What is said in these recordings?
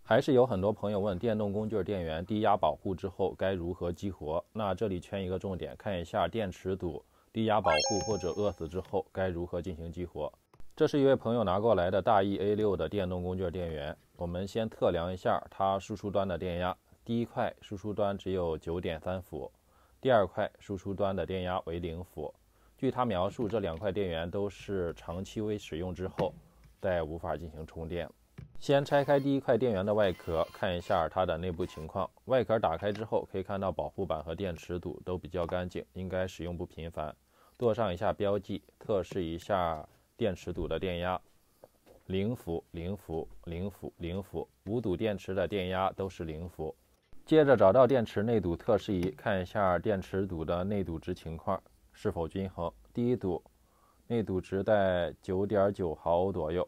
还是有很多朋友问电动工具电源低压保护之后该如何激活？那这里圈一个重点，看一下电池堵、低压保护或者饿死之后该如何进行激活。这是一位朋友拿过来的大 E A6 的电动工具电源，我们先测量一下它输出端的电压。第一块输出端只有 9.3 伏，第二块输出端的电压为0伏。据他描述，这两块电源都是长期未使用之后再无法进行充电。先拆开第一块电源的外壳，看一下它的内部情况。外壳打开之后，可以看到保护板和电池堵都比较干净，应该使用不频繁。镀上一下标记，测试一下电池堵的电压，0伏、0伏、0伏、0伏，无堵电池的电压都是0伏。接着找到电池内堵测试仪，看一下电池堵的内堵值情况是否均衡。第一堵内堵值在 9.9 毫欧左右，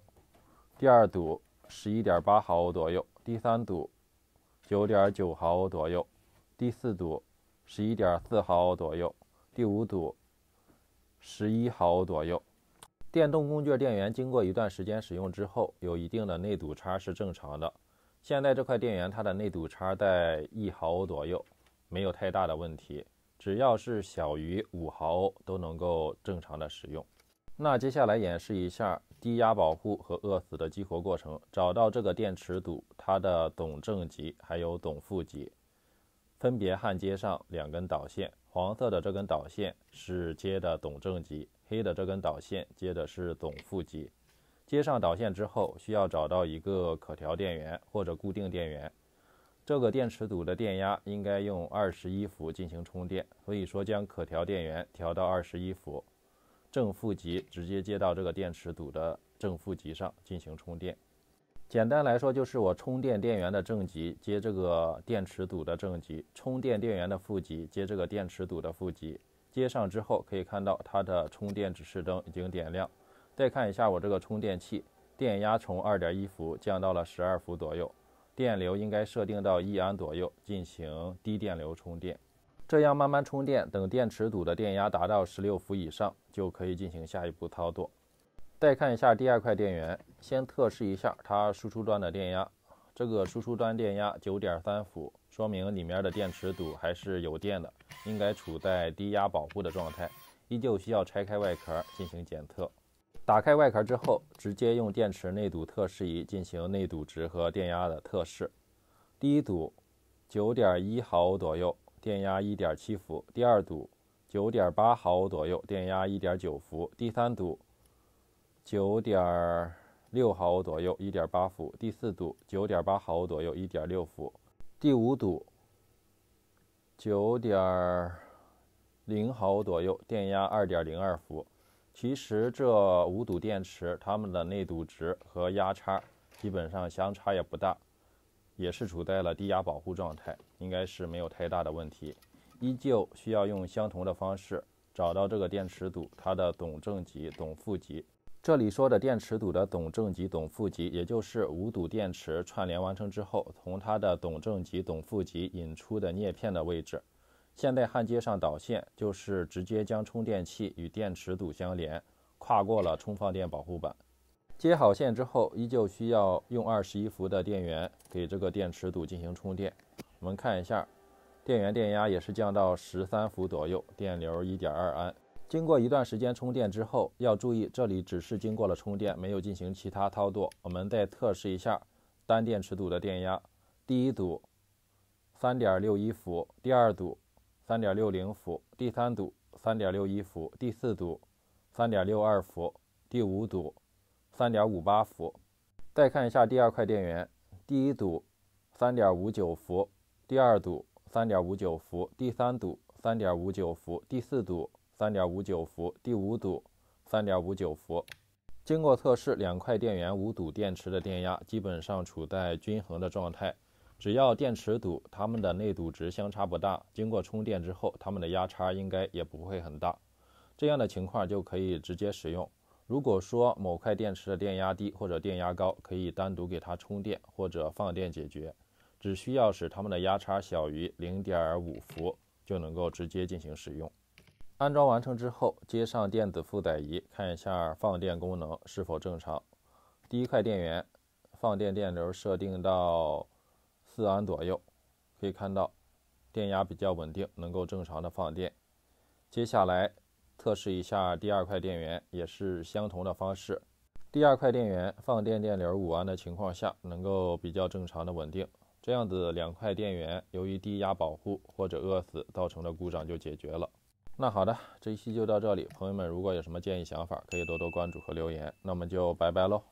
第二堵11.8 毫欧左右，第三堵 9.9 毫欧左右，第四堵 11.4 毫欧左右，第五堵11毫欧左右。电动工具电源经过一段时间使用之后，有一定的内堵差是正常的。现在这块电源它的内堵差在1毫欧左右，没有太大的问题，只要是小于5毫欧都能够正常的使用。那接下来演示一下低压保护和饿死的激活过程。找到这个电池堵，它的总正极还有总负极，分别焊接上两根导线。黄色的这根导线是接的总正极，黑的这根导线接的是总负极。接上导线之后，需要找到一个可调电源或者固定电源。这个电池堵的电压应该用21伏进行充电，所以说将可调电源调到21伏。正负极直接接到这个电池堵的正负极上进行充电。简单来说，就是我充电电源的正极接这个电池堵的正极，充电电源的负极接这个电池堵的负极。接上之后，可以看到它的充电指示灯已经点亮。再看一下我这个充电器，电压从 2.1 伏降到了12伏左右，电流应该设定到1安左右，进行低电流充电。这样慢慢充电，等电池堵的电压达到16伏以上，就可以进行下一步操作。再看一下第二块电源，先测试一下它输出端的电压。这个输出端电压 9.3 伏，说明里面的电池堵还是有电的，应该处在低压保护的状态，依旧需要拆开外壳进行检测。打开外壳之后，直接用电池内堵测试仪进行内堵值和电压的测试。第一堵 9.1 毫欧左右，电压 1.7 伏，第二堵 9.8 毫欧左右，电压 1.9 伏，第三堵 9.6 毫欧左右 1.8 伏，第四堵 9.8 毫欧左右 1.6 伏，第五堵 9.0 毫欧左右，电压 2.02 伏。其实这五堵电池它们的内堵值和压差基本上相差也不大，也是处在了低压保护状态，应该是没有太大的问题。依旧需要用相同的方式找到这个电池堵它的总正极、总负极。这里说的电池堵的总正极、总负极，也就是五堵电池串联完成之后，从它的总正极、总负极引出的镍片的位置。现在焊接上导线，就是直接将充电器与电池堵相连，跨过了充放电保护板。接好线之后，依旧需要用21伏的电源给这个电池堵进行充电。我们看一下，电源电压也是降到13伏左右，电流 1.2 安。经过一段时间充电之后，要注意这里只是经过了充电，没有进行其他操作。我们再测试一下单电池堵的电压。第一堵 3.61 伏，第二堵 3.60 伏，第三堵 3.61 伏，第四堵 3.62 伏，第五堵 3.58 伏。再看一下第二块电源，第一堵 3.59 伏，第二堵 3.59 伏，第三堵 3.59 伏，第四堵 3.59 伏，第五堵 3.59 伏。经过测试，两块电源五堵电池的电压基本上处在均衡的状态。只要电池堵它们的内堵值相差不大，经过充电之后，它们的压差应该也不会很大。这样的情况就可以直接使用。如果说某块电池的电压低或者电压高，可以单独给它充电或者放电解决，只需要使它们的压差小于 0.5 伏就能够直接进行使用。安装完成之后，接上电子负载仪，看一下放电功能是否正常。第一块电源放电电流设定到4安左右，可以看到电压比较稳定，能够正常的放电。接下来测试一下第二块电源，也是相同的方式。第二块电源放电电流5安的情况下，能够比较正常的稳定。这样子2块电源由于低压保护或者饿死造成的故障就解决了。那好的，这一期就到这里。朋友们如果有什么建议想法，可以多多关注和留言。那么就拜拜喽。